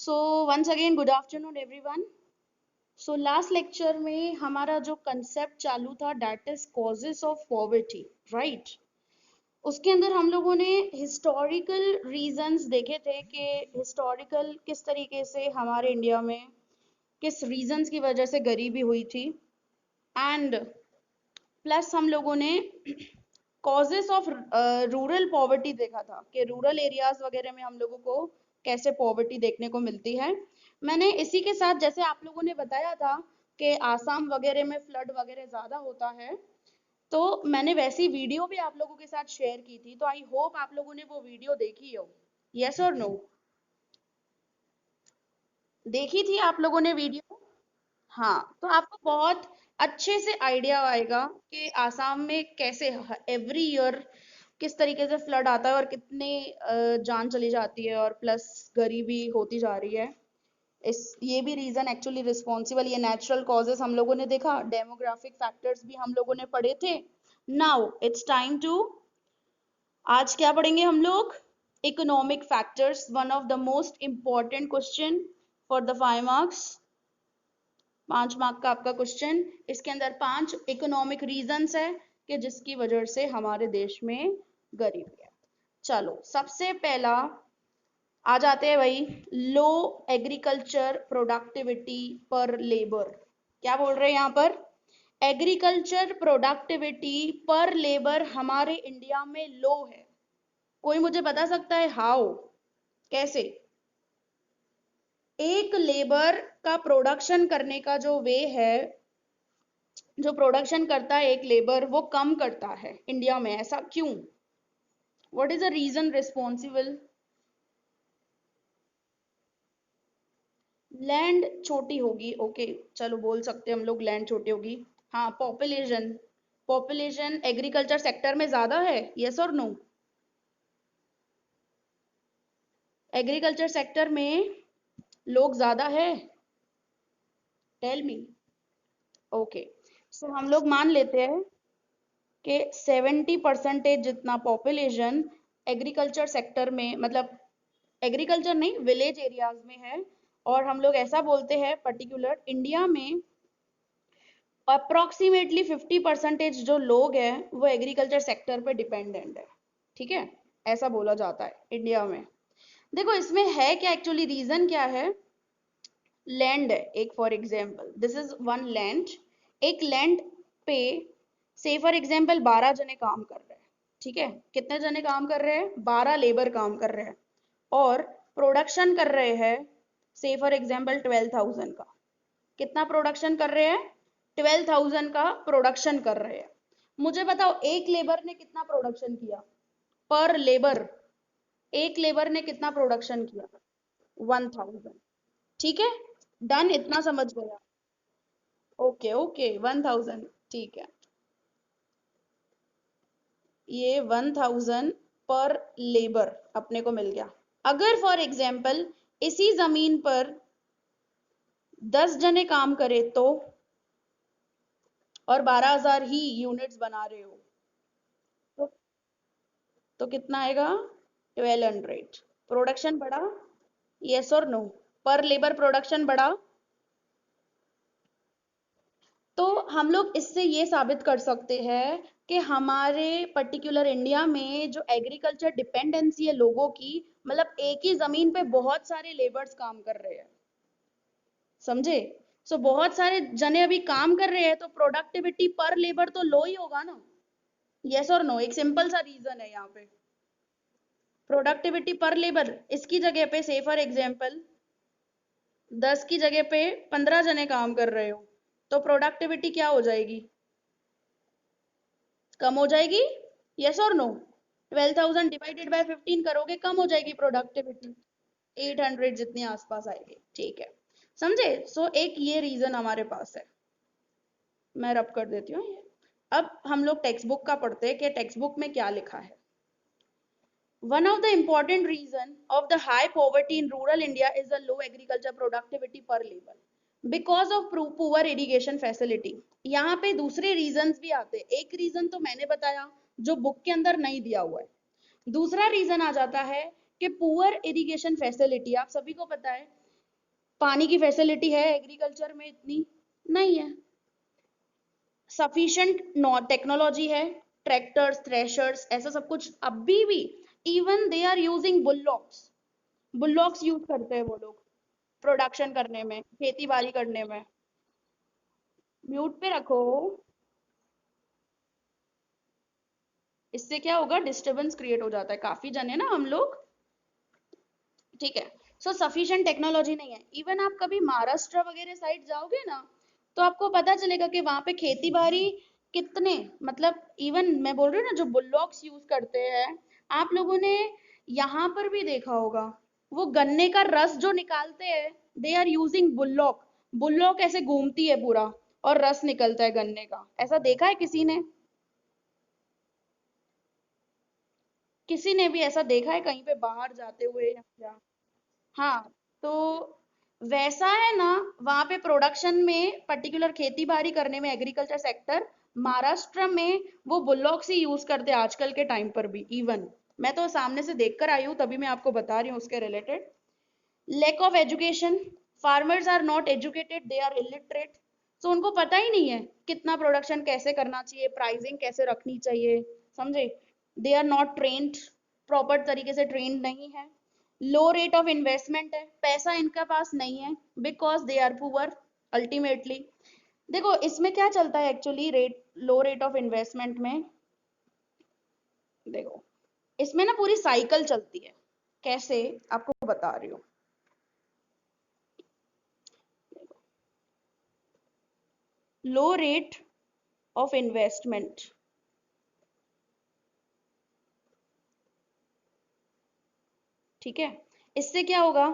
सो once again good afternoon everyone. So last lecture में हमारा जो कंसेप्ट चालू था that is causes of poverty, right. उसके अंदर हम लोगों ने हिस्टोरिकल रीजंस देखे थे कि हिस्टोरिकल किस तरीके से हमारे इंडिया में किस रीजंस की वजह से गरीबी हुई थी, एंड प्लस हम लोगों ने कॉजेस ऑफ रूरल पॉवर्टी देखा था कि रूरल एरियाज वगैरह में हम लोगों को कैसे पॉवर्टी देखने को मिलती है। मैंने इसी के साथ जैसे आप लोगों ने बताया था कि आसाम वगैरह में फ्लड वगैरह ज्यादा होता है, तो मैंने वैसी वीडियो भी आप लोगों के साथ शेयर की थी। तो आई होप आप लोगों ने वो वीडियो देखी हो। यस और नो? देखी थी आप लोगों ने वीडियो? हाँ, तो आपको बहुत अच्छे से आइडिया आएगा कि आसाम में कैसे एवरी ईयर किस तरीके से फ्लड आता है और कितने जान चली जाती है और प्लस गरीबी होती जा रही है। इस ये भी रीजन एक्चुअली रिस्पॉन्सिबल, ये नेचुरल कॉजेस हम लोगों ने देखा, डेमोग्राफिक फैक्टर्स भी हम लोगों ने पढ़े थे। नाउ इट्स टाइम टू, आज क्या पढ़ेंगे हम लोग? Economic factors, one of the most important question for the 5 marks. 5 mark का आपका क्वेश्चन। इसके अंदर 5 इकोनॉमिक रीजंस है कि जिसकी वजह से हमारे देश में गरीबी है। चलो सबसे पहला आ जाते हैं भाई, लो एग्रीकल्चर प्रोडक्टिविटी पर लेबर। क्या बोल रहे हैं यहाँ पर? एग्रीकल्चर प्रोडक्टिविटी पर लेबर हमारे इंडिया में लो है। कोई मुझे बता सकता है हाउ? कैसे? एक लेबर का प्रोडक्शन करने का जो वे है, जो प्रोडक्शन करता है एक लेबर, वो कम करता है इंडिया में। ऐसा क्यों? What is the reason responsible? Land छोटी होगी, ओके चलो बोल सकते हैं हम लोग लैंड छोटी होगी। हाँ, पॉपुलेशन, पॉपुलेशन एग्रीकल्चर सेक्टर में ज्यादा है, यस और नो? एग्रीकल्चर सेक्टर में लोग ज्यादा है? Tell me. ओके, सो हम लोग मान लेते हैं कि 70% जितना पॉपुलेशन एग्रीकल्चर सेक्टर में, मतलब एग्रीकल्चर नहीं विलेज एरियाज में है। और हम लोग ऐसा बोलते हैं पर्टिकुलर इंडिया में अप्रोक्सीमेटली 50% जो लोग हैं वो एग्रीकल्चर सेक्टर पे डिपेंडेंट है। ठीक है, ऐसा बोला जाता है इंडिया में। देखो इसमें है क्या एक्चुअली, रीजन क्या है? लैंड है एक, for example this is one land. एक लैंड पे से फॉर एग्जाम्पल 12 जने काम कर रहे हैं। ठीक है, कितने जने काम कर रहे हैं? 12 लेबर काम कर रहे हैं और प्रोडक्शन कर रहे हैं से फॉर एग्जाम्पल 12,000 का। कितना प्रोडक्शन कर रहे हैं? 12,000 का प्रोडक्शन कर रहे हैं। मुझे बताओ एक लेबर ने कितना प्रोडक्शन किया? पर लेबर एक लेबर ने कितना प्रोडक्शन किया? 1,000। ठीक है, डन, इतना समझ गया? ओके ओके, 1,000, ठीक है। ये 1,000 पर लेबर अपने को मिल गया। अगर फॉर एग्जाम्पल इसी जमीन पर 10 जने काम करे और 12,000 ही यूनिट्स बना रहे हो, तो कितना आएगा? 1,200। प्रोडक्शन बढ़ा, यस और नो? पर लेबर प्रोडक्शन बढ़ा। तो हम लोग इससे ये साबित कर सकते हैं कि हमारे पर्टिकुलर इंडिया में जो एग्रीकल्चर डिपेंडेंसी है लोगों की, मतलब एक ही जमीन पे बहुत सारे लेबर्स काम कर रहे हैं। समझे? सो बहुत सारे जने अभी काम कर रहे हैं तो प्रोडक्टिविटी पर लेबर तो लो ही होगा ना। यस और नो? एक सिंपल सा रीजन है यहाँ पे। प्रोडक्टिविटी पर लेबर इसकी जगह पे से फॉर एग्जाम्पल 10 की जगह पे 15 जने काम कर रहे हो, तो प्रोडक्टिविटी क्या हो जाएगी? कम हो जाएगी, यस और नो? 12,000 डिवाइडेड बाय 15 करोगे, कम हो जाएगी प्रोडक्टिविटी, 800 जितनी आसपास आएगी। ठीक है, समझे? सो एक ये रीजन हमारे पास है। मैं रब कर देती हूँ ये। अब हम लोग टेक्स्ट बुक का पढ़ते हैं कि टेक्स्ट बुक में क्या लिखा है। One of the important reason of the high poverty in rural India is the low agriculture productivity per labor because of poor irrigation facility। यहाँ पे दूसरे रीजंस भी आते हैं। एक रीजन तो मैंने बताया जो बुक के अंदर नहीं दिया हुआ है। दूसरा रीजन आ जाता है कि पुअर इरिगेशन फैसिलिटी। आप सभी को पता है पानी की फैसिलिटी है एग्रीकल्चर में इतनी? नहीं है। सफिशिएंट टेक्नोलॉजी है, ट्रैक्टर्स, थ्रेशर्स, ऐसा सब कुछ अभी भी। Even they are using bulldogs, bulldogs use करते हैं वो लोग प्रोडक्शन करने में, खेती बाड़ी करने में। म्यूट पे रखो। इससे क्या होगा, डिस्टरबेंस क्रिएट हो जाता है, काफी जन है ना हम लोग। ठीक है। सो सफिशिएंट टेक्नोलॉजी नहीं है। इवन आप कभी महाराष्ट्र वगैरह साइड जाओगे ना, तो आपको पता चलेगा कि वहां पे खेती बाड़ी कितने, मतलब इवन मैं बोल रही हूँ ना, जो बुलडॉग्स यूज करते हैं, आप लोगों ने यहाँ पर भी देखा होगा, वो गन्ने का रस जो निकालते हैं, they are using bulldog. Bulldog ऐसे घूमती है पूरा, और रस निकलता है गन्ने का। ऐसा देखा है किसी ने? किसी ने भी ऐसा देखा है कहीं पे बाहर जाते हुए या क्या? हाँ। तो वैसा है ना, वहां पे प्रोडक्शन में, पर्टिकुलर खेती बाड़ी करने में, एग्रीकल्चर सेक्टर, महाराष्ट्र में वो बुलडॉग्स ही यूज करते हैं आजकल के टाइम पर भी। इवन मैं तो सामने से देखकर आई हूँ, तभी मैं आपको बता रही हूँ उसके related. Lack of education, farmers are not educated, they are illiterate. तो उनको पता ही नहीं है कितना प्रोडक्शन कैसे करना चाहिए, प्राइसिंग कैसे रखनी चाहिए, समझे? They are not trained, proper तरीके से ट्रेन्ड नहीं है। लो रेट ऑफ इन्वेस्टमेंट है, पैसा इनके पास नहीं है, because they are poor ultimately. देखो इसमें क्या चलता है actually, rate, low rate of investment में, देखो इसमें ना पूरी साइकिल चलती है। कैसे, आपको बता रही हूँ। लो रेट ऑफ इन्वेस्टमेंट, ठीक है, इससे क्या होगा?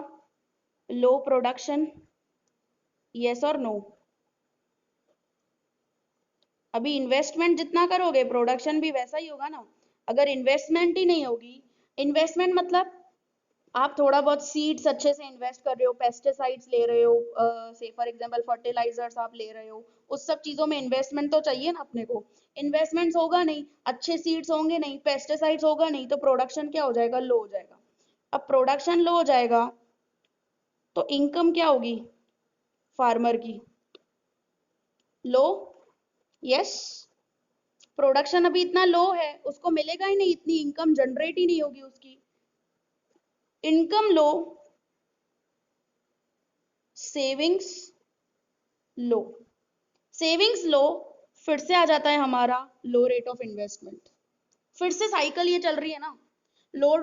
लो प्रोडक्शन, यस और नो? अभी इन्वेस्टमेंट जितना करोगे, प्रोडक्शन भी वैसा ही होगा ना। अगर इन्वेस्टमेंट ही नहीं होगी, इन्वेस्टमेंट मतलब आप थोड़ा बहुत सीड्स अच्छे से इन्वेस्ट कर रहे हो, पेस्टिसाइड्स ले रहे हो, से फॉर एग्जांपल फर्टिलाइजर्स आप ले रहे हो, उस सब चीजों में इन्वेस्टमेंट तो चाहिए ना अपने को। इन्वेस्टमेंट्स होगा नहीं, अच्छे सीड्स होंगे नहीं, पेस्टिसाइड्स होगा नहीं, तो प्रोडक्शन क्या हो जाएगा? लो हो जाएगा। अब प्रोडक्शन लो हो जाएगा, तो इनकम क्या होगी फार्मर की? लो। यस। प्रोडक्शन अभी इतना लो है, उसको मिलेगा ही नहीं, इतनी इनकम जनरेट ही नहीं होगी उसकी। Income low, savings low. Savings लो, फिर से आ जाता है हमारा लो रेट ऑफ इन्वेस्टमेंट। फिर से साइकिल ये चल रही है ना। Low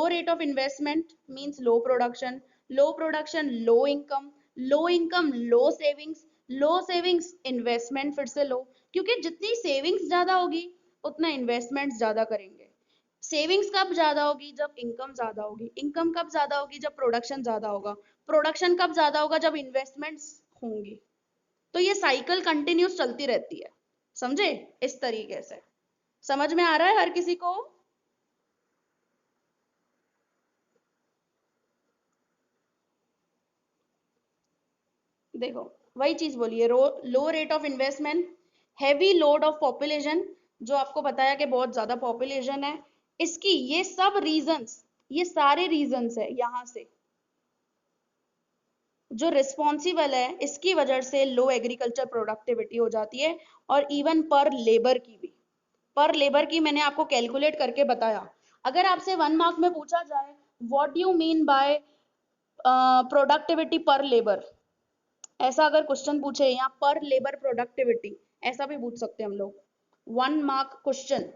rate of investment means low production, low production low income, low income low savings, low savings investment फिर से लो। क्योंकि जितनी सेविंग्स ज्यादा होगी, उतना इन्वेस्टमेंट ज्यादा करेंगे। सेविंग्स कब ज्यादा होगी? जब इनकम ज्यादा होगी। इनकम कब ज्यादा होगी? जब प्रोडक्शन ज्यादा होगा। प्रोडक्शन कब ज्यादा होगा? जब इन्वेस्टमेंट्स होंगी। तो ये साइकिल कंटिन्यूस चलती रहती है, समझे? इस तरीके से समझ में आ रहा है हर किसी को? देखो वही चीज बोलिए, low rate of investment, heavy load of population, जो आपको बताया कि बहुत ज्यादा पॉपुलेशन है इसकी, ये सब रीजंस, ये सारे रीजंस है यहाँ से जो रिस्पॉन्सिबल है, इसकी वजह से लो एग्रीकल्चर प्रोडक्टिविटी हो जाती है। और इवन पर लेबर की भी, पर लेबर की मैंने आपको कैलकुलेट करके बताया। अगर आपसे 1 मार्क में पूछा जाए, what you mean by productivity पर लेबर, ऐसा अगर क्वेश्चन पूछे, या पर लेबर प्रोडक्टिविटी, ऐसा भी पूछ सकते हैं हम लोग। 1 मार्क क्वेश्चन,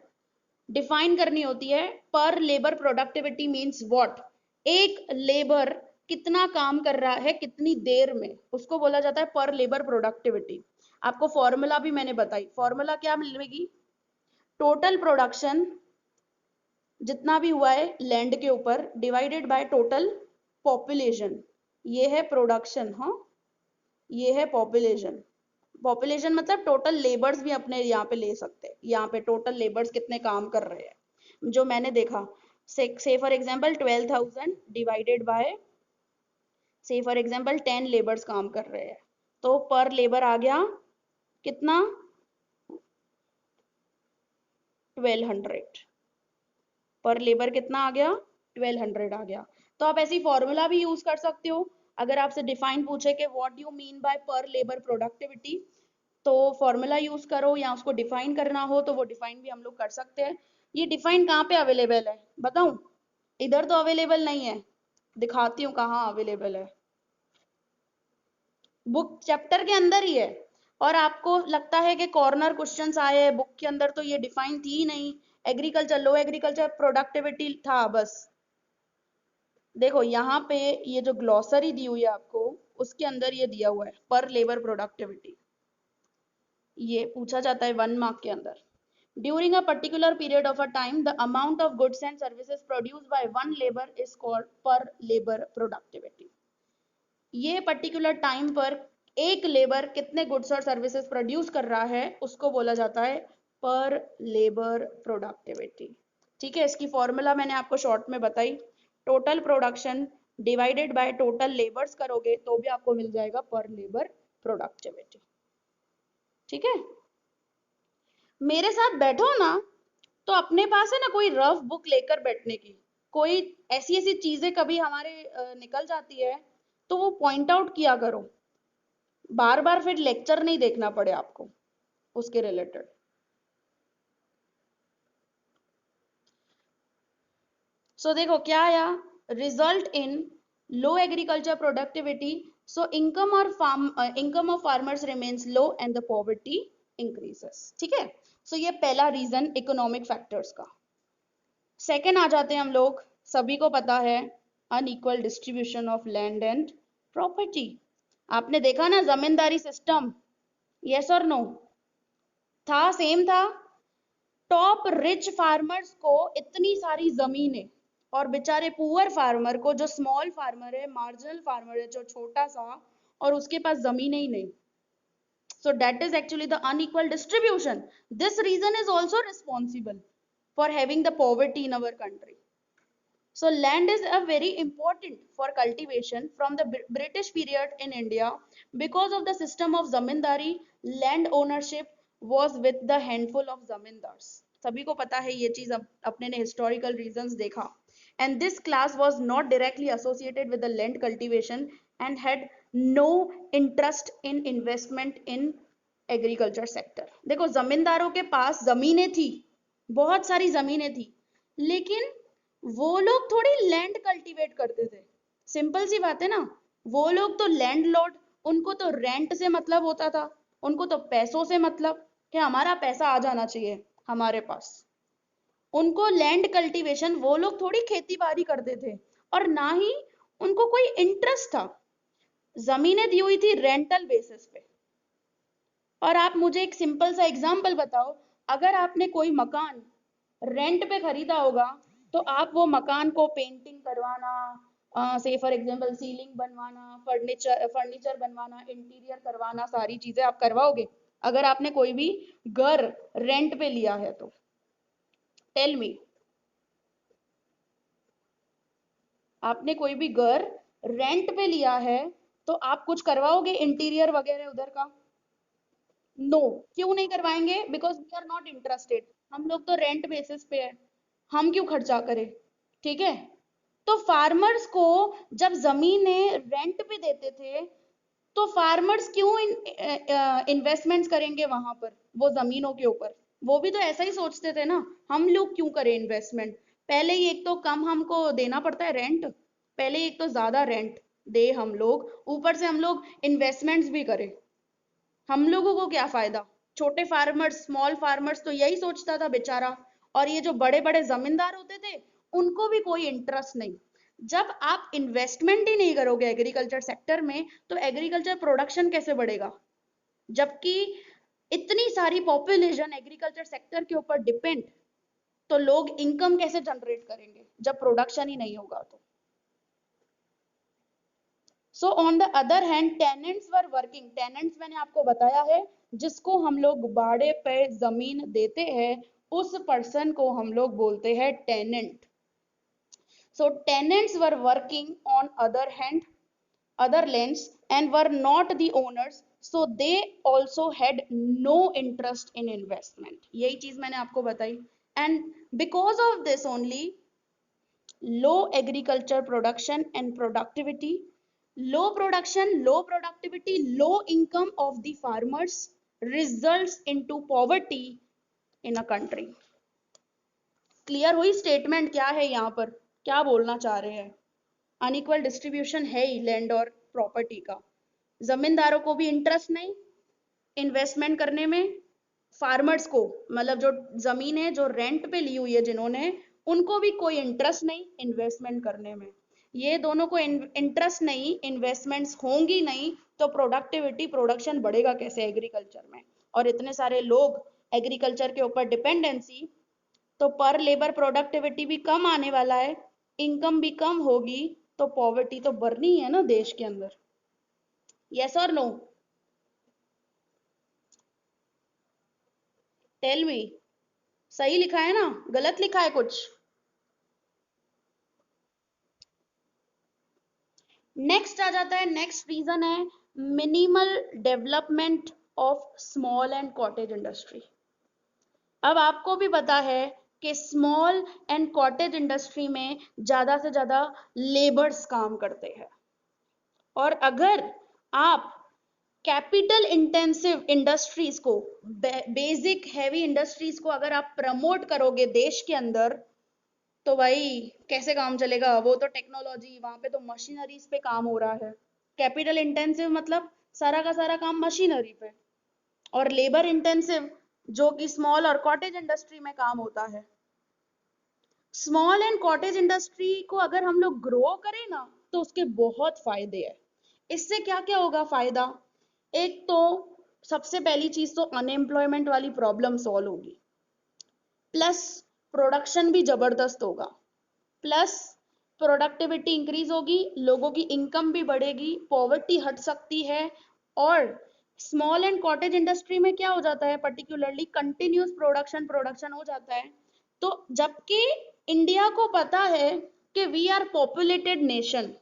डिफाइन करनी होती है। पर लेबर प्रोडक्टिविटी मींस व्हाट, एक लेबर कितना काम कर रहा है कितनी देर में, उसको बोला जाता है पर लेबर प्रोडक्टिविटी। आपको फॉर्मूला भी मैंने बताई, फॉर्मूला क्या मिलेगी? टोटल प्रोडक्शन जितना भी हुआ है लैंड के ऊपर, डिवाइडेड बाय टोटल पॉपुलेशन, ये है प्रोडक्शन। हाँ, ये है पॉपुलेशन। पॉपुलेशन मतलब टोटल लेबर्स भी अपने यहाँ पे ले सकते हैं, यहाँ पे टोटल लेबर्स कितने काम कर रहे हैं जो मैंने देखा। से फॉर एग्जांपल 12,000 डिवाइडेड बाय, से फॉर एग्जांपल 10 लेबर्स काम कर रहे हैं, तो पर लेबर आ गया कितना? 1200। पर लेबर कितना आ गया? 1200 आ गया। तो आप ऐसी फॉर्मूला भी यूज कर सकते हो। अगर आपसे डिफाइन पूछे कि व्हाट यू मीन बाय पर लेबर प्रोडक्टिविटी, तो फॉर्मूला यूज करो, या उसको डिफाइन करना हो तो वो डिफाइन भी हम लोग कर सकते हैं। ये डिफाइन कहाँ पे अवेलेबल है बताऊं? इधर तो अवेलेबल नहीं है, दिखाती हूँ कहाँ अवेलेबल है। बुक चैप्टर के अंदर ही है। और आपको लगता है कि कॉर्नर क्वेश्चंस आए हैं बुक के अंदर, तो ये डिफाइन थी ही नहीं। एग्रीकल्चर, लो एग्रीकल्चर प्रोडक्टिविटी था बस। देखो यहाँ पे ये जो ग्लॉसरी दी हुई है आपको, उसके अंदर ये दिया हुआ है पर लेबर प्रोडक्टिविटी। ये पूछा जाता है 1 मार्क के अंदर। During a particular period of a time the amount of goods and services produced by one labour is called पर लेबर प्रोडक्टिविटी। ये पर्टिकुलर टाइम पर एक लेबर कितने गुड्स और सर्विसेज प्रोड्यूस कर रहा है उसको बोला जाता है पर लेबर प्रोडक्टिविटी। ठीक है, इसकी फॉर्मूला मैंने आपको शॉर्ट में बताई। Total production divided by total labours करोगे तो भी आपको मिल जाएगा पर लेबर प्रोडक्टिविटी। ठीक है, मेरे साथ बैठो ना, तो अपने पास है ना कोई रफ बुक लेकर बैठने की। कोई ऐसी ऐसी चीजें कभी हमारे निकल जाती है तो वो पॉइंट आउट किया करो, बार बार फिर लेक्चर नहीं देखना पड़े आपको उसके रिलेटेड। सो देखो क्या आया, result in low agriculture productivity, so income of farmers remains low and the poverty increases. ठीक है, सो ये पहला रीजन इकोनॉमिक फैक्टर्स का। सेकेंड आ जाते हैं हम लोग, सभी को पता है unequal distribution of land and property. आपने देखा ना जमींदारी सिस्टम, यस और नो? था, सेम था। टॉप रिच फार्मर्स को इतनी सारी जमीनें, और बेचारे पुअर फार्मर को, जो स्मॉल फार्मर है, मार्जिनल फार्मर है, जो छोटा सा, और उसके पास जमीनें ही नहीं। So that is actually the unequal distribution. This reason is also responsible for having the poverty in our country. So land is a very important for cultivation from the British period in India. Because of the system of zamindari, land ownership was with the handful of zamindars. सभी को पता है ये चीज, अपने ने historical reasons देखा. And this class was not directly associated with the land cultivation and had no interest in investment in agriculture sector. देखो जमींदारों के पास जमीनें थी, बहुत सारी जमीनें थी, लेकिन वो लोग थोड़ी लैंड कल्टीवेट करते थे। सिंपल सी बात है ना, वो लोग तो लैंडलॉर्ड, उनको तो रेंट से मतलब होता था, उनको तो पैसों से मतलब कि हमारा पैसा आ जाना चाहिए हमारे पास। उनको लैंड कल्टीवेशन, वो लोग थोड़ी खेती बाड़ी करते थे, और ना ही उनको कोई इंटरेस्ट था। जमीनें दी हुई थी रेंटल बेसिस पे। और आप मुझे एक सिंपल सा एग्जांपल बताओ, अगर आपने कोई मकान रेंट पे खरीदा होगा, तो आप वो मकान को पेंटिंग करवाना, से फॉर एग्जांपल सीलिंग बनवाना, फर्नीचर फर्नीचर बनवाना, इंटीरियर करवाना, सारी चीजें आप करवाओगे अगर आपने कोई भी घर रेंट पे लिया है तो? टेल मी, आपने कोई भी घर रेंट पे लिया है तो आप कुछ करवाओगे इंटीरियर वगैरह उधर का? नो, क्यों नहीं करवाएंगे? Because we are not interested. हम लोग तो रेंट बेसिस पे है, हम क्यों खर्चा करें? ठीक है, तो फार्मर्स को जब जमीनें रेंट पे देते थे, तो फार्मर्स क्यों इन्वेस्टमेंट्स करेंगे वहां पर, वो जमीनों के ऊपर? वो भी तो ऐसा ही सोचते थे ना, हम लोग क्यों करें इन्वेस्टमेंट? पहले ही एक तो कम हमको देना पड़ता है रेंट, पहले एक तो ज्यादा रेंट दे हम लोग, ऊपर से हम लोग इन्वेस्टमेंट्स भी करें, हम लोगों को क्या फायदा? छोटे फार्मर्स, स्मॉल फार्मर्स तो यही सोचता था बेचारा। और ये जो बड़े बड़े जमींदार होते थे, उनको भी कोई इंटरेस्ट नहीं। जब आप इन्वेस्टमेंट ही नहीं करोगे एग्रीकल्चर सेक्टर में, तो एग्रीकल्चर प्रोडक्शन कैसे बढ़ेगा? जबकि इतनी सारी पॉपुलेशन एग्रीकल्चर सेक्टर के ऊपर डिपेंड, तो लोग इनकम कैसे जनरेट करेंगे जब प्रोडक्शन ही नहीं होगा तो? So on the other hand tenants were working, tenants मैंने आपको बताया है, जिसको हम लोग बाड़े पे जमीन देते हैं, उस पर्सन को हम लोग बोलते हैं tenant. So tenants were working on other hand, other lands, and were not the owners, so they also had no interest in investment। यही चीज मैंने आपको बताई। And because of this only, low agriculture production and productivity, low production, low productivity, low income of the farmers results into poverty in a country. Clear हुई statement क्या है यहाँ पर, क्या बोलना चाह रहे हैं? अनइक्वल डिस्ट्रीब्यूशन है ही लैंड और प्रॉपर्टी का। जमींदारों को भी इंटरेस्ट नहीं इन्वेस्टमेंट करने में, फार्मर्स को मतलब जो जमीन है जो रेंट पे ली हुई है जिन्होंने, उनको भी कोई इंटरेस्ट नहीं इन्वेस्टमेंट करने में। ये दोनों को इंटरेस्ट नहीं, इन्वेस्टमेंट्स होंगी नहीं, तो प्रोडक्टिविटी प्रोडक्शन बढ़ेगा कैसे एग्रीकल्चर में? और इतने सारे लोग एग्रीकल्चर के ऊपर डिपेंडेंसी, तो पर लेबर प्रोडक्टिविटी भी कम आने वाला है, इनकम भी कम होगी, तो पॉवर्टी तो बढ़नी है ना देश के अंदर। यस और नो? Tell me. सही लिखा है ना, गलत लिखा है कुछ? नेक्स्ट आ जाता है, नेक्स्ट रीजन है minimal development of small and cottage industry. अब आपको भी पता है कि स्मॉल एंड कॉटेज इंडस्ट्री में ज्यादा से ज्यादा लेबर्स काम करते हैं, और अगर आप कैपिटल इंटेंसिव इंडस्ट्रीज को, बेसिक हैवी इंडस्ट्रीज को अगर आप प्रमोट करोगे देश के अंदर, तो भाई कैसे काम चलेगा? वो तो टेक्नोलॉजी, वहां पे तो मशीनरीज पे काम हो रहा है। कैपिटल इंटेंसिव मतलब सारा का सारा काम मशीनरी पे, और लेबर इंटेंसिव जो कि स्मॉल और कॉटेज इंडस्ट्री में काम होता है। स्मॉल एंड कॉटेज इंडस्ट्री को अगर हम लोग ग्रो करें ना, तो उसके बहुत फायदे हैं। इससे क्या क्या होगा फायदा? एक तो सबसे पहली चीज तो अनएम्प्लॉयमेंट वाली प्रॉब्लम सॉल्व होगी, प्लस प्रोडक्शन भी जबरदस्त होगा, प्लस प्रोडक्टिविटी इंक्रीज होगी, लोगों की इनकम भी बढ़ेगी, पॉवर्टी हट सकती है। और स्मॉल एंड कॉटेज इंडस्ट्री में क्या हो जाता है, पर्टिकुलरली कंटिन्यूस प्रोडक्शन प्रोडक्शन हो जाता है। तो जबकि इंडिया को पता है कि वी आर पॉपुलेटेड नेशन,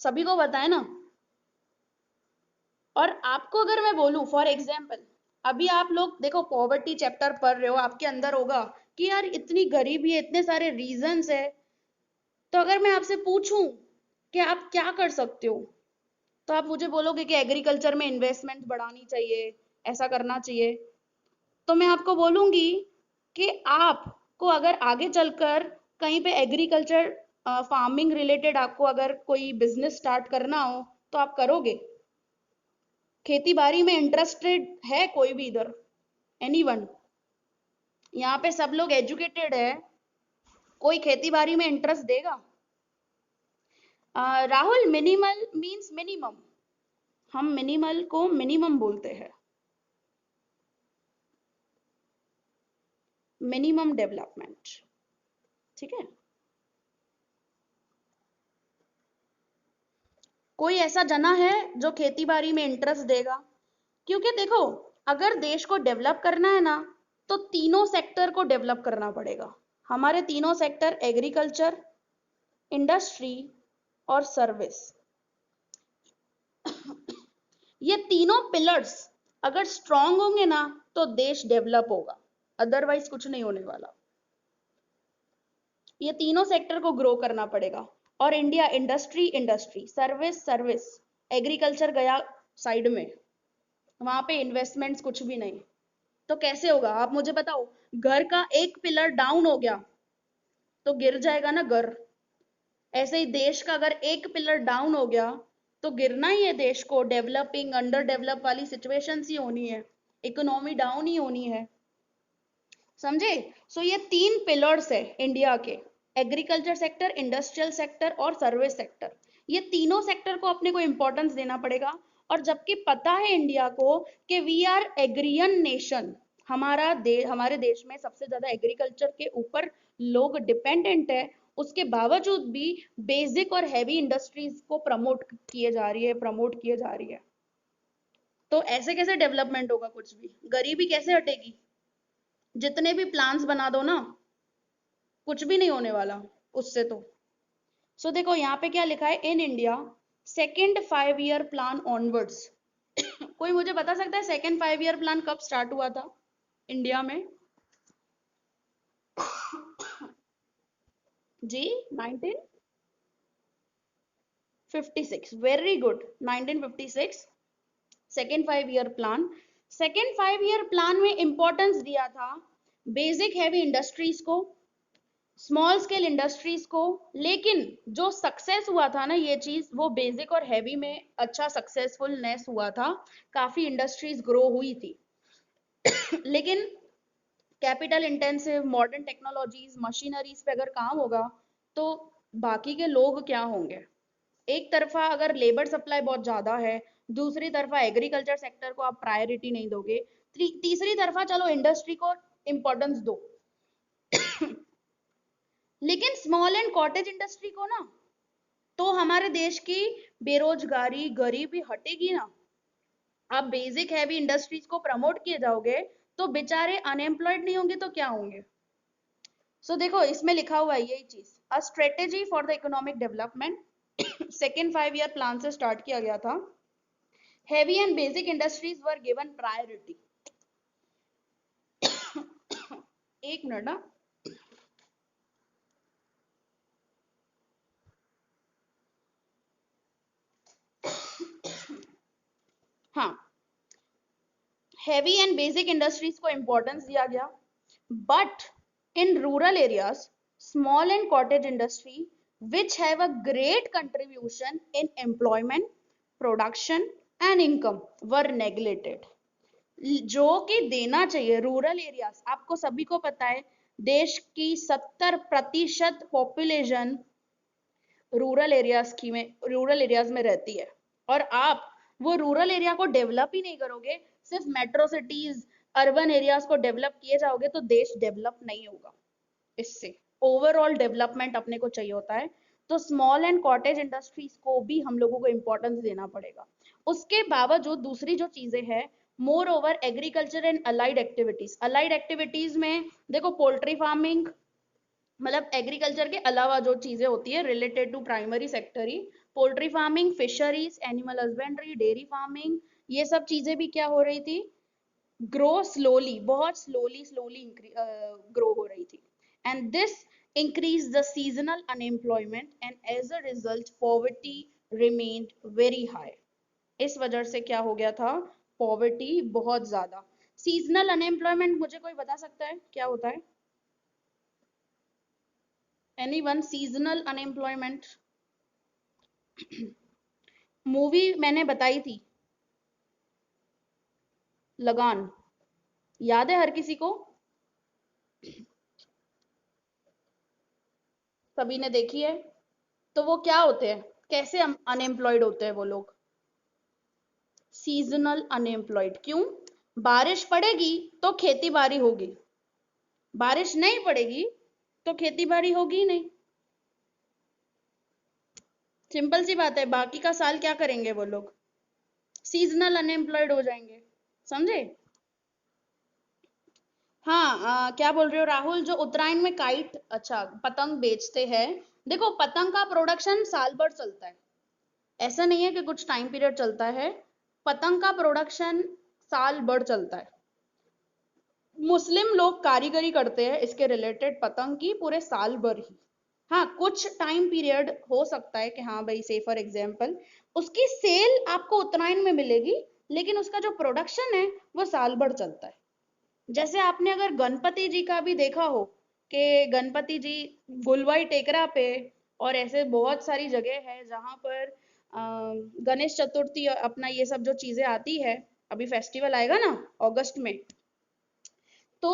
सभी को पता है ना। और आपको अगर मैं बोलूं फॉर एग्जाम्पल, अभी आप लोग देखो पॉवर्टी चैप्टर पढ़ रहे हो, आपके अंदर होगा कि यार इतनी गरीबी है, इतने सारे रीजंस है, तो अगर मैं आपसे पूछूं कि आप क्या कर सकते हो, तो आप मुझे बोलोगे कि एग्रीकल्चर में इन्वेस्टमेंट बढ़ानी चाहिए, ऐसा करना चाहिए। तो मैं आपको बोलूंगी कि आपको अगर आगे चलकर कहीं पे एग्रीकल्चर फार्मिंग रिलेटेड आपको अगर कोई बिजनेस स्टार्ट करना हो, तो आप करोगे? खेती बाड़ी में इंटरेस्टेड है कोई भी इधर? एनीवन? यहाँ पे सब लोग एजुकेटेड है, कोई खेती बाड़ी में इंटरेस्ट देगा? राहुल, मिनिमल मींस मिनिमम, हम मिनिमल को मिनिमम बोलते हैं, मिनिमम डेवलपमेंट। ठीक है, कोई ऐसा जना है जो खेती बाड़ी में इंटरेस्ट देगा? क्योंकि देखो, अगर देश को डेवलप करना है ना, तो तीनों सेक्टर को डेवलप करना पड़ेगा। हमारे तीनों सेक्टर, एग्रीकल्चर, इंडस्ट्री और सर्विस, ये तीनों पिलर्स अगर स्ट्रांग होंगे ना, तो देश डेवलप होगा, अदरवाइज कुछ नहीं होने वाला। ये तीनों सेक्टर को ग्रो करना पड़ेगा। और India industry industry, service service, agriculture गया साइड में, वहां पे इन्वेस्टमेंट्स कुछ भी नहीं, तो कैसे होगा आप मुझे बताओ? घर का एक पिलर डाउन हो गया तो गिर जाएगा ना घर। ऐसे ही देश का अगर एक पिलर डाउन हो गया तो गिरना ही है देश को, डेवलपिंग अंडर डेवलप वाली सिचुएशन ही होनी है, इकोनॉमी डाउन ही होनी है। समझे? सो ये तीन पिलर्स है इंडिया के, एग्रीकल्चर सेक्टर, इंडस्ट्रियल सेक्टर और सर्विस सेक्टर। ये तीनों सेक्टर को अपने को इंपॉर्टेंस देना पड़ेगा। और जबकि पता है इंडिया को कि वी आर एग्रियन नेशन, हमारे देश में सबसे ज्यादा एग्रीकल्चर के ऊपर लोग डिपेंडेंट है, उसके बावजूद भी बेसिक और हैवी इंडस्ट्रीज को प्रमोट किए जा रही है। तो ऐसे कैसे डेवलपमेंट होगा? कुछ भी, गरीबी कैसे हटेगी? जितने भी प्लान्स बना दो ना, कुछ भी नहीं होने वाला उससे तो। देखो यहाँ पे क्या लिखा है, in India second 5 year plan onwards. कोई मुझे बता सकता है सेकेंड 5 ईयर प्लान कब स्टार्ट हुआ था इंडिया में? जी, 19 56, very good, 1956 second 5 year plan. Second 5 year plan में इंपॉर्टेंस दिया था बेसिक हैवी इंडस्ट्रीज को, स्मॉल स्केल इंडस्ट्रीज को, लेकिन जो सक्सेस हुआ था ना ये चीज, वो बेसिक और हैवी में अच्छा सक्सेसफुलनेस हुआ था, काफी इंडस्ट्रीज ग्रो हुई थी। लेकिन capital intensive modern technologies machineries पे अगर काम होगा तो बाकी के लोग क्या होंगे? एक तरफा अगर लेबर सप्लाई बहुत ज्यादा है, दूसरी तरफा एग्रीकल्चर सेक्टर को आप प्रायोरिटी नहीं दोगे, तीसरी तरफा चलो इंडस्ट्री को इंपॉर्टेंस दो, लेकिन स्मॉल एंड कॉटेज इंडस्ट्री को ना, तो हमारे देश की बेरोजगारी गरीबी हटेगी ना। आप बेसिक हैवी इंडस्ट्रीज को प्रमोट किए जाओगे तो बेचारे अनएम्प्लॉयड नहीं होंगे तो क्या होंगे? सो देखो इसमें लिखा हुआ है यही चीज, अ strategy for the economic development second 5 year plan से स्टार्ट किया गया था। Heavy and basic industries were given priority. एक मिनट ना, हाँ, हेवी एंड बेसिक इंडस्ट्रीज को इंपॉर्टेंस दिया गया, but in rural areas small and cottage industry which have a great contribution in employment, production and income were neglected। जो कि देना चाहिए रूरल एरियाज, आपको सभी को पता है देश की 70% पॉपुलेशन रूरल एरियाज में रहती है, और आप वो रूरल एरिया को डेवलप ही नहीं करोगे, सिर्फ मेट्रो सिटीज अर्बन एरियाज को डेवलप किए जाओगे तो देश डेवलप नहीं होगा। इससे ओवरऑल डेवलपमेंट अपने को चाहिए होता है, तो स्मॉल एंड कॉटेज इंडस्ट्रीज को भी हम लोगों को इंपॉर्टेंस देना पड़ेगा। उसके बावजूद दूसरी जो चीजें हैं, more over agriculture and allied activities में देखो पोल्ट्री फार्मिंग, मतलब एग्रीकल्चर के अलावा जो चीजें होती है रिलेटेड टू प्राइमरी सेक्टर ही, poultry farming, fisheries, animal husbandry, dairy farming, ये सब चीजें भी क्या हो रही थी? ग्रो स्लोली, बहुत स्लोली ग्रो हो रही थी। And this increase the seasonal unemployment and as a result poverty remained very high। इस वजह से क्या हो गया था? पॉवर्टी बहुत ज्यादा। सीजनल अनएम्प्लॉयमेंट मुझे कोई बता सकता है क्या होता है? एनीवन? सीजनल अनएम्प्लॉयमेंट मूवी मैंने बताई थी लगान, याद है हर किसी को? सभी ने देखी है? तो वो क्या होते हैं, कैसे अनएम्प्लॉयड होते हैं वो लोग? Seasonal unemployed. क्यों? बारिश पड़ेगी तो खेती बाड़ी होगी, बारिश नहीं पड़ेगी तो खेती बाड़ी होगी ही नहीं। सिंपल सी बात है, बाकी का साल क्या करेंगे वो लोग? सीजनल अनएम्प्लॉयड हो जाएंगे। समझे? हाँ, क्या बोल रहे हो राहुल? जो उत्तरायण में काइट, अच्छा पतंग बेचते हैं, देखो पतंग का प्रोडक्शन साल भर चलता है, ऐसा नहीं है कि कुछ टाइम पीरियड चलता है, पतंग का प्रोडक्शन साल भर चलता है। मुस्लिम लोग कारीगरी करते हैं इसके रिलेटेड पतंग की पूरे साल भर ही। हाँ, कुछ टाइम पीरियड हो सकता है कि हाँ भाई, से फॉर एग्जाम्पल उसकी सेल आपको उत्तरायण में मिलेगी, लेकिन उसका जो प्रोडक्शन है वो साल भर चलता है। जैसे आपने अगर गणपति जी का भी देखा हो कि गणपति जी गुलवाई टेकरा पे और ऐसे बहुत सारी जगह है जहां पर गणेश चतुर्थी अपना ये सब जो चीजें आती है, अभी फेस्टिवल आएगा ना अगस्त में, तो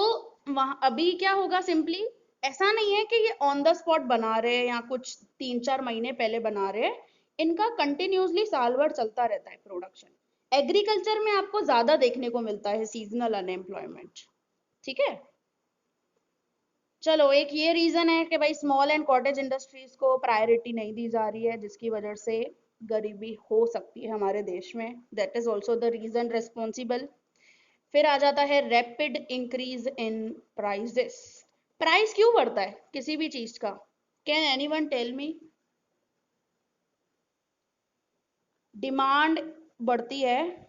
वहां अभी क्या होगा, सिंपली ऐसा नहीं है कि ये ऑन द स्पॉट बना रहे हैं या कुछ 3-4 महीने पहले बना रहे हैं, इनका कंटिन्यूसली साल भर चलता रहता है प्रोडक्शन। एग्रीकल्चर में आपको ज्यादा देखने को मिलता है सीजनल अनएम्प्लॉयमेंट। ठीक है, चलो एक ये रीजन है कि भाई स्मॉल एंड कॉटेज इंडस्ट्रीज को प्रायोरिटी नहीं दी जा रही है, जिसकी वजह से गरीबी हो सकती है हमारे देश में, that is also the reason responsible. फिर आ जाता है rapid increase in prices. Price क्यों बढ़ता है किसी भी चीज का? Can anyone tell me? Demand बढ़ती है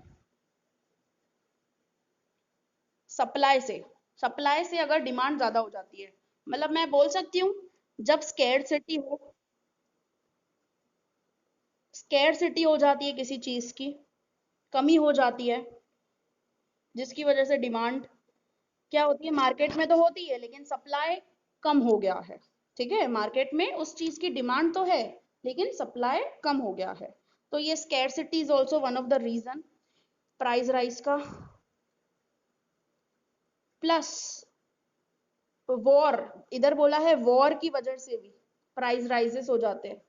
सप्लाई से, सप्लाई से अगर डिमांड ज्यादा हो जाती है, मतलब मैं बोल सकती हूँ जब स्केर्सिटी हो, स्कैरसिटी हो जाती है किसी चीज की, कमी हो जाती है, जिसकी वजह से डिमांड क्या होती है, मार्केट में तो होती है लेकिन सप्लाई कम हो गया है। ठीक है, मार्केट में उस चीज की डिमांड तो है लेकिन सप्लाई कम हो गया है। तो ये scarcity is also one of the reason price rise का। प्लस वॉर, इधर बोला है वॉर की वजह से भी प्राइस राइजेस हो जाते हैं।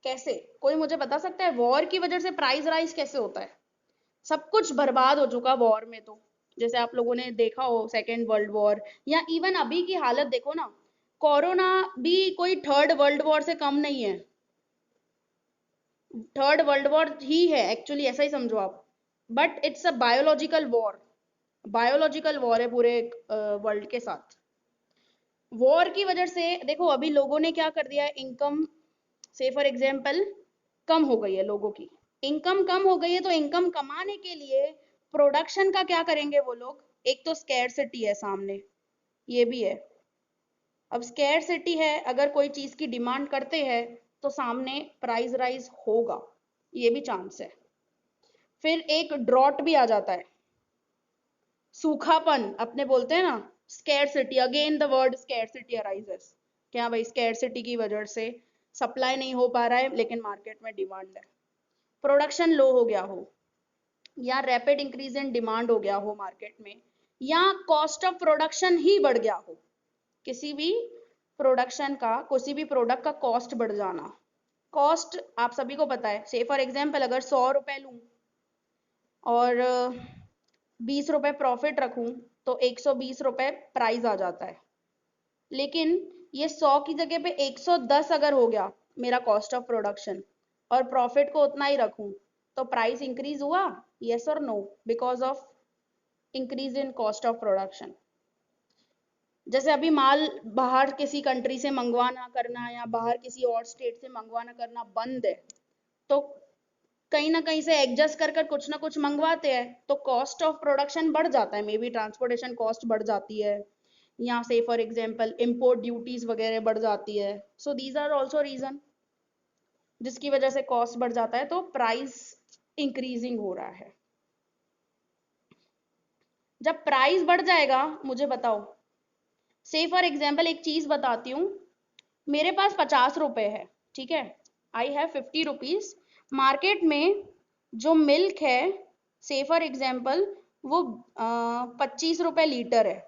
कैसे, कोई मुझे बता सकता है वॉर की वजह से प्राइस राइज कैसे होता है? सब कुछ बर्बाद हो चुका वॉर में, तो जैसे आप लोगों ने देखा हो सेकेंड वर्ल्ड वॉर, या इवन अभी की हालत देखो ना, कोरोना भी कोई थर्ड वर्ल्ड वॉर से कम नहीं है, थर्ड वर्ल्ड वॉर ही है एक्चुअली, ऐसा ही समझो आप। But it's a biological war, biological war है पूरे वर्ल्ड के साथ। वॉर की वजह से देखो अभी लोगों ने क्या कर दिया है, इनकम से फॉर एग्जाम्पल कम हो गई है लोगों की, इनकम कम हो गई है, तो इनकम कमाने के लिए प्रोडक्शन का क्या करेंगे वो लोग? एक तो स्कैरसिटी है सामने, ये भी है। अब स्कैरसिटी है, अगर कोई चीज की डिमांड करते हैं तो सामने प्राइस राइज होगा, ये भी चांस है। फिर एक ड्रॉट भी आ जाता है, सूखापन अपने बोलते हैं ना, scarcity, again the word scarcity arises. क्या भाई, स्कैरसिटी की वजह से सप्लाई नहीं हो पा रहा है लेकिन मार्केट में डिमांड है, प्रोडक्शन लो हो गया हो, या रैपिड इंक्रीज इन डिमांड हो गया हो मार्केट में, या कॉस्ट ऑफ प्रोडक्शन ही बढ़ गया हो, किसी भी प्रोडक्शन का, किसी भी प्रोडक्ट का कॉस्ट बढ़ जाना। कॉस्ट आप सभी को पता है, से फॉर एग्जाम्पल अगर 100 रुपए लूं और 20 रुपए प्रॉफिट रखूं तो 120 रुपए प्राइस आ जाता है। लेकिन ये 100 की जगह पे 110 अगर हो गया मेरा कॉस्ट ऑफ प्रोडक्शन, और प्रॉफिट को उतना ही रखूं, तो प्राइस इंक्रीज हुआ, यस और no, because of increase in cost of production. जैसे अभी माल बाहर किसी कंट्री से मंगवाना करना या बाहर किसी और स्टेट से मंगवाना करना बंद है, तो कहीं ना कहीं से एडजस्ट कर कर कुछ ना कुछ मंगवाते हैं, तो कॉस्ट ऑफ प्रोडक्शन बढ़ जाता है, मे बी ट्रांसपोर्टेशन कॉस्ट बढ़ जाती है, या से फॉर एग्जांपल इंपोर्ट ड्यूटीज वगैरह बढ़ जाती है। So these are also reason जिसकी वजह से कॉस्ट बढ़ जाता है, तो प्राइस इंक्रीजिंग हो रहा है। जब प्राइस बढ़ जाएगा, मुझे बताओ, से फॉर एग्जाम्पल एक चीज बताती हूँ, मेरे पास 50 रुपए है, ठीक है, आई हैव 50 रुपीज, मार्केट में जो मिल्क है से फॉर एग्जाम्पल वो 25 रुपए लीटर है,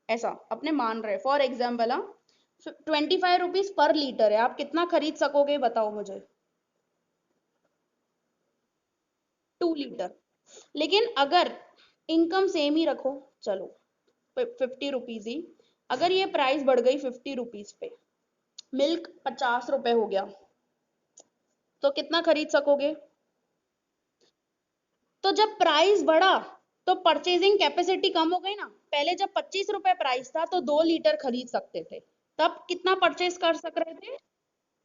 ऐसा अपने मान रहे for example, 25 rupees per litre है, आप कितना खरीद सकोगे बताओ मुझे? 2 लीटर। लेकिन अगर इनकम सेम ही रखो, चलो 50 रुपीज ही, अगर ये प्राइस बढ़ गई 50 रुपीज पे, मिल्क 50 रुपए हो गया, तो कितना खरीद सकोगे? तो जब प्राइस बढ़ा तो परचेजिंग कैपेसिटी कम हो गई ना, पहले जब 25 रुपए प्राइस था तो 2 लीटर खरीद सकते थे, तब कितना परचेज कर सक रहे थे?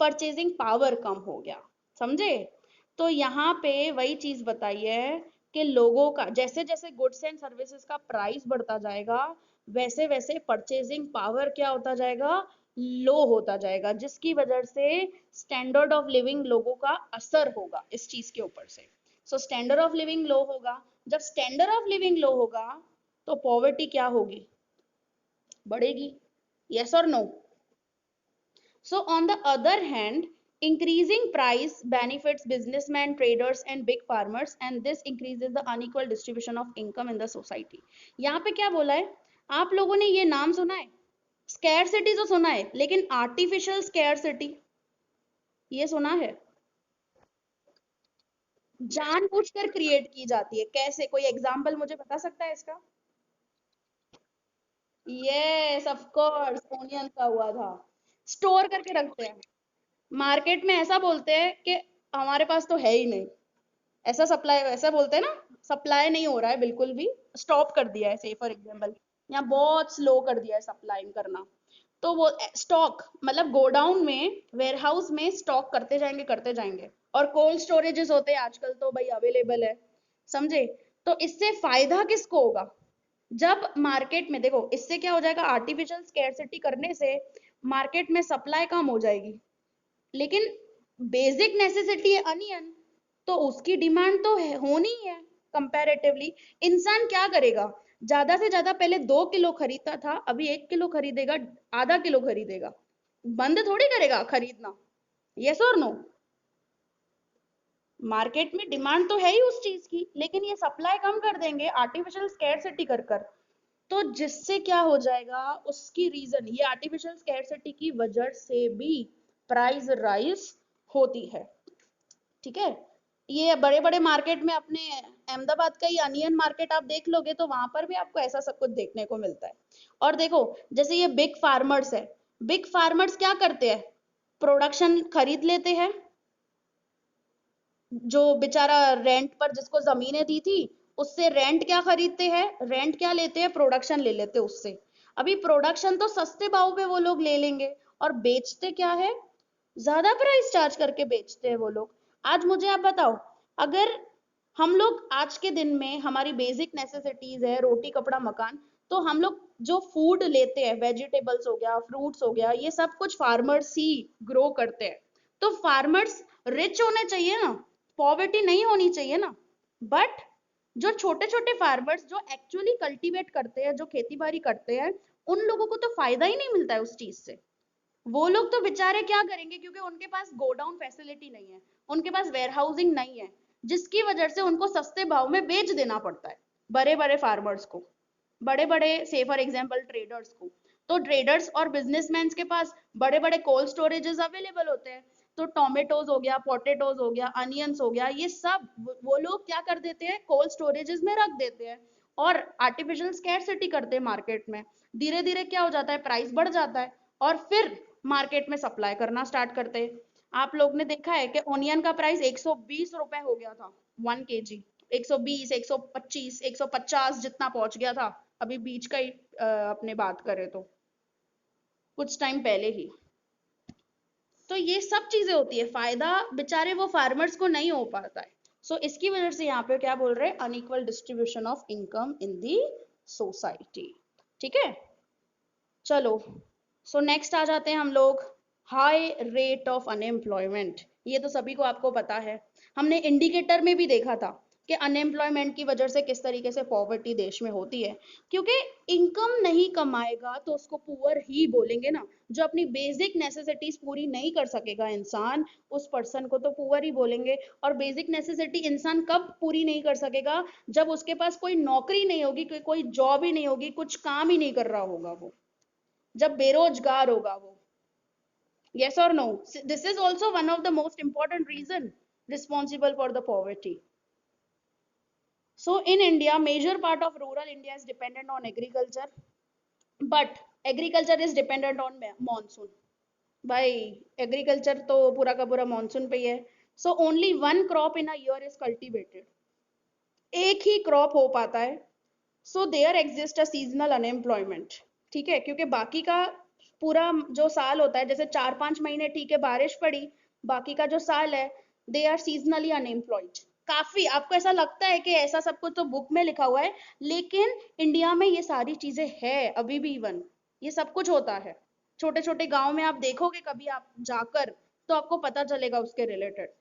परचेजिंग पावर कम हो गया, समझे? तो यहाँ पे वही चीज बताई है कि लोगों का जैसे जैसे गुड्स एंड सर्विसेज का प्राइस बढ़ता जाएगा, वैसे वैसे परचेजिंग पावर क्या होता जाएगा? लो होता जाएगा, जिसकी वजह से स्टैंडर्ड ऑफ लिविंग लोगों का असर होगा इस चीज के ऊपर से। सो स्टैंडर्ड ऑफ लिविंग लो होगा, जब स्टैंडर्ड ऑफ लिविंग लो होगा तो पॉवर्टी क्या होगी? बढ़ेगी, यस और no? So on the other hand, increasing price benefits businessmen, traders and big farmers, and this increases the unequal distribution of income in the society. यहाँ पे क्या बोला है? आप लोगों ने ये नाम सुना है? स्कैरसिटी तो सुना है, लेकिन आर्टिफिशियल स्कैरसिटी ये सुना है? जानबूझकर क्रिएट की जाती है, कैसे? कोई एग्जांपल मुझे बता सकता है इसका? यस ऑफ कोर्स, ओनियन का हुआ था, स्टोर करके रखते हैं, मार्केट में ऐसा बोलते हैं कि हमारे पास तो है ही नहीं, ऐसा सप्लाई, ऐसा बोलते हैं ना, सप्लाई नहीं हो रहा है बिल्कुल भी, स्टॉप कर दिया है से फॉर एग्जांपल, या बहुत स्लो कर दिया है सप्लाई करना, तो वो स्टॉक मतलब गोडाउन में, वेयरहाउस में स्टॉक करते जाएंगे, और कोल्ड स्टोरेजेस होते हैं आजकल तो भाई अवेलेबल है, समझे? तो इससे फायदा किसको होगा? जब मार्केट में देखो, इससे क्या हो जाएगा, आर्टिफिशियल स्कैरसिटी करने से मार्केट में सप्लाई कम हो जाएगी, लेकिन बेसिक नेसेसिटी है अनियन, तो उसकी डिमांड तो होनी है कंपैरेटिवली। इंसान क्या करेगा, ज्यादा से ज्यादा पहले 2 किलो खरीदता था, अभी 1 किलो खरीदेगा, आधा किलो खरीदेगा, बंद थोड़ी करेगा खरीदना। यस और नो? मार्केट में डिमांड तो है ही उस चीज की, लेकिन ये सप्लाई कम कर देंगे आर्टिफिशियल स्कैरसिटी कर कर, तो जिससे क्या हो जाएगा, उसकी रीजन ये आर्टिफिशियल स्कैरसिटी की वजह से भी प्राइस राइज होती है। ठीक है? ये बड़े बड़े मार्केट में, अपने अहमदाबाद का ही अनियन मार्केट आप देख लोगे तो वहां पर भी आपको ऐसा सब कुछ देखने को मिलता है। और देखो, जैसे ये बिग फार्मर्स है, बिग फार्मर्स क्या करते हैं, प्रोडक्शन खरीद लेते हैं, जो बेचारा रेंट पर जिसको जमीनें दी थी, उससे रेंट क्या खरीदते हैं, रेंट क्या लेते हैं, प्रोडक्शन ले लेते हैं उससे। अभी प्रोडक्शन तो सस्ते भाव पे वो लोग ले लेंगे, और बेचते क्या है, ज्यादा प्राइस चार्ज करके बेचते हैं वो लोग। आज मुझे आप बताओ, अगर हम लोग आज के दिन में, हमारी बेसिक नेसेसिटीज है रोटी कपड़ा मकान, तो हम लोग जो फूड लेते हैं, वेजिटेबल्स हो गया, फ्रूट्स हो गया, ये सब कुछ फार्मर्स ही ग्रो करते हैं। तो फार्मर्स रिच होने चाहिए ना, पॉवर्टी नहीं होनी चाहिए ना। बट जो छोटे छोटे फार्मर्स जो एक्चुअली कल्टीवेट करते हैं, जो खेती बाड़ी करते हैं, उन लोगों को तो फायदा ही नहीं मिलता है उस चीज से। वो लोग तो बेचारे क्या करेंगे, क्योंकि उनके पास गोडाउन फैसिलिटी नहीं है, उनके पास वेयर हाउसिंग नहीं है, जिसकी वजह से उनको सस्ते भाव में बेच देना पड़ता है बड़े बड़े फार्मर्स को, बड़े बड़े से फॉर एग्जांपल ट्रेडर्स को। तो ट्रेडर्स और बिजनेसमैन के पास बड़े बड़े कोल्ड स्टोरेजेस अवेलेबल होते हैं, तो टोमेटोज हो गया, पोटेटोज हो गया, अनियंस हो गया, ये सब वो लोग क्या कर देते हैं, कोल्ड स्टोरेजेस में रख देते हैं, और आर्टिफिशियल स्कैरसिटी करते हैं मार्केट में। धीरे धीरे क्या हो जाता है, प्राइस बढ़ जाता है, और फिर मार्केट में सप्लाई करना स्टार्ट करते हैं। आप लोग ने देखा है कि ओनियन का प्राइस 120 रुपए हो गया था, 1 kg, 120, 125, 150 जितना पहुंच गया था, अभी बीच का ही अपने बात करें तो कुछ टाइम पहले ही। तो ये सब चीजें होती है, फायदा बेचारे वो फार्मर्स को नहीं हो पाता है। सो इसकी वजह से यहाँ पे क्या बोल रहे हैं, unequal distribution of income in the society. ठीक है, चलो। सो नेक्स्ट आ जाते हैं हम लोग, हाई रेट ऑफ अनएम्प्लॉयमेंट। ये तो सभी को आपको पता है, हमने इंडिकेटर में भी देखा था कि अनएम्प्लॉयमेंट की वजह से किस तरीके से पॉवर्टी देश में होती है। क्योंकि इनकम नहीं कमाएगा तो उसको पुअर ही बोलेंगे ना, जो अपनी बेसिक नेसेसिटीज पूरी नहीं कर सकेगा इंसान, उस पर्सन को तो पुअर ही बोलेंगे। और बेसिक नेसेसिटी इंसान कब पूरी नहीं कर सकेगा, जब उसके पास कोई नौकरी नहीं होगी, कोई जॉब ही नहीं होगी, कुछ काम ही नहीं कर रहा होगा वो, जब बेरोजगार होगा वो। Yes or no? This is also one of the most important reason responsible for the poverty. So in India, major part of rural India is dependent on agriculture, but agriculture is dependent on monsoon. भाई agriculture तो पूरा का पूरा monsoon पे ही है। So only one crop in a year is cultivated, एक ही क्रॉप हो पाता है। So there exist a seasonal unemployment. ठीक है, क्योंकि बाकी का पूरा जो साल होता है, जैसे 4-5 महीने ठीक है बारिश पड़ी, बाकी का जो साल है दे आर सीजनली अनएम्प्लॉयड। काफी आपको ऐसा लगता है कि ऐसा सब कुछ तो बुक में लिखा हुआ है, लेकिन इंडिया में ये सारी चीजें है अभी भी, इवन ये सब कुछ होता है। छोटे छोटे गांव में आप देखोगे कभी आप जाकर, तो आपको पता चलेगा उसके रिलेटेड।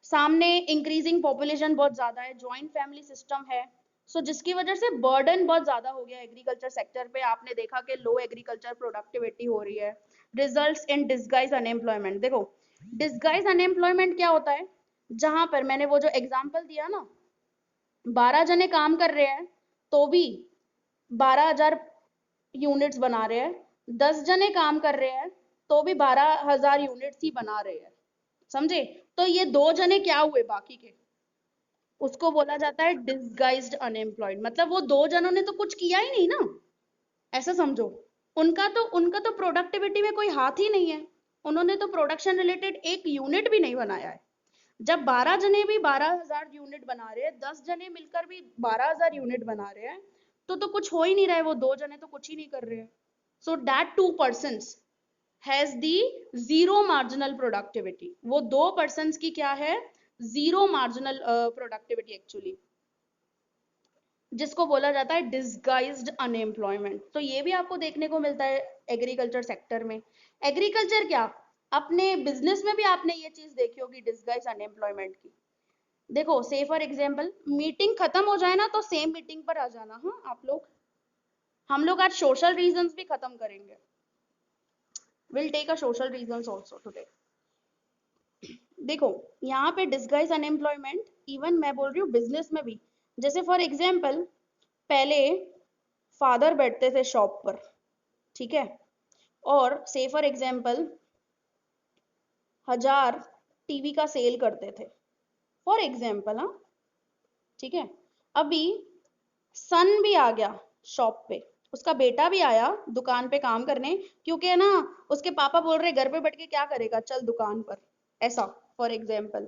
सामने इंक्रीजिंग पॉपुलेशन बहुत ज्यादा है, जॉइंट फैमिली सिस्टम है, सो जिसकी वजह से बर्डन बहुत ज्यादा हो गया एग्रीकल्चर सेक्टर पे। आपने देखा कि लो एग्रीकल्चर प्रोडक्टिविटी हो रही है, रिजल्ट्स इन डिसगाइज अनएम्प्लॉयमेंट। देखो, डिसगाइज अनएम्प्लॉयमेंट क्या होता है, जहां पर मैंने वो जो एग्जांपल दिया ना, 12 जने काम कर रहे हैं तो भी 12,000 यूनिट्स बना रहे हैं, 10 जने काम कर रहे हैं तो भी 12,000 यूनिट्स ही बना रहे हैं। समझे? तो ये 2 जने क्या हुए बाकी के, उसको बोला जाता है डिसगाइज्ड अनएम्प्लॉयड। मतलब वो 2 जनों ने तो कुछ किया ही नहीं ना, ऐसा समझो। उनका तो प्रोडक्टिविटी में कोई हाथ ही नहीं है, उन्होंने तो प्रोडक्शन रिलेटेड एक यूनिट भी नहीं बनाया है। जब 12 जने भी 12,000 यूनिट बना रहे हैं, 10 जने मिलकर भी 12,000 यूनिट बना रहे हैं, तो कुछ हो ही नहीं रहा है, वो 2 जने तो कुछ ही नहीं कर रहे हैं। So that 2 person has the zero marginal productivity. वो 2 पर्सन की क्या है, जीरो मार्जिनल प्रोडक्टिविटी एक्चुअली, जिसको बोला जाता है डिसगाइज्ड अनएम्प्लॉयमेंट। तो ये भी आपको देखने को मिलता है एग्रीकल्चर सेक्टर में। एग्रीकल्चर क्या, अपने बिजनेस में भी आपने ये चीज देखी होगी डिस्गाइज अनएम्प्लॉयमेंट की। देखो से फॉर एग्जाम्पल मीटिंग खत्म हो जाए ना तो सेम मीटिंग पर आ जाना। हाँ आप लोग, हम लोग आज सोशल रीजंस भी खत्म करेंगे। Will take a social reasons also today. देखो यहाँ पे डिस्गाइज अनएम्प्लॉयमेंट इवन मैं बोल रही हूँ बिजनेस में भी। जैसे फॉर एग्जाम्पल पहले फादर बैठते थे शॉप पर, ठीक है, और से फॉर एग्जाम्पल 1000 टीवी का सेल करते थे, फॉर एग्जाम्पल। हाँ ठीक है, अभी सन भी आ गया शॉप पे, उसका बेटा भी आया दुकान पे काम करने, क्योंकि है ना उसके पापा बोल रहे घर पे बैठ के क्या करेगा, चल दुकान पर, ऐसा फॉर एग्जाम्पल।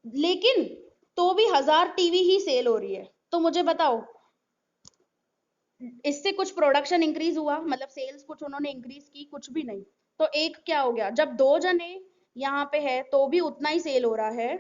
लेकिन तो भी 1000 टीवी ही सेल हो रही है। तो मुझे बताओ इससे कुछ प्रोडक्शन इंक्रीज हुआ, मतलब सेल्स कुछ उन्होंने इंक्रीज की? कुछ भी नहीं। तो एक क्या हो गया, जब दो जने यहाँ पे है तो भी उतना ही सेल हो रहा है,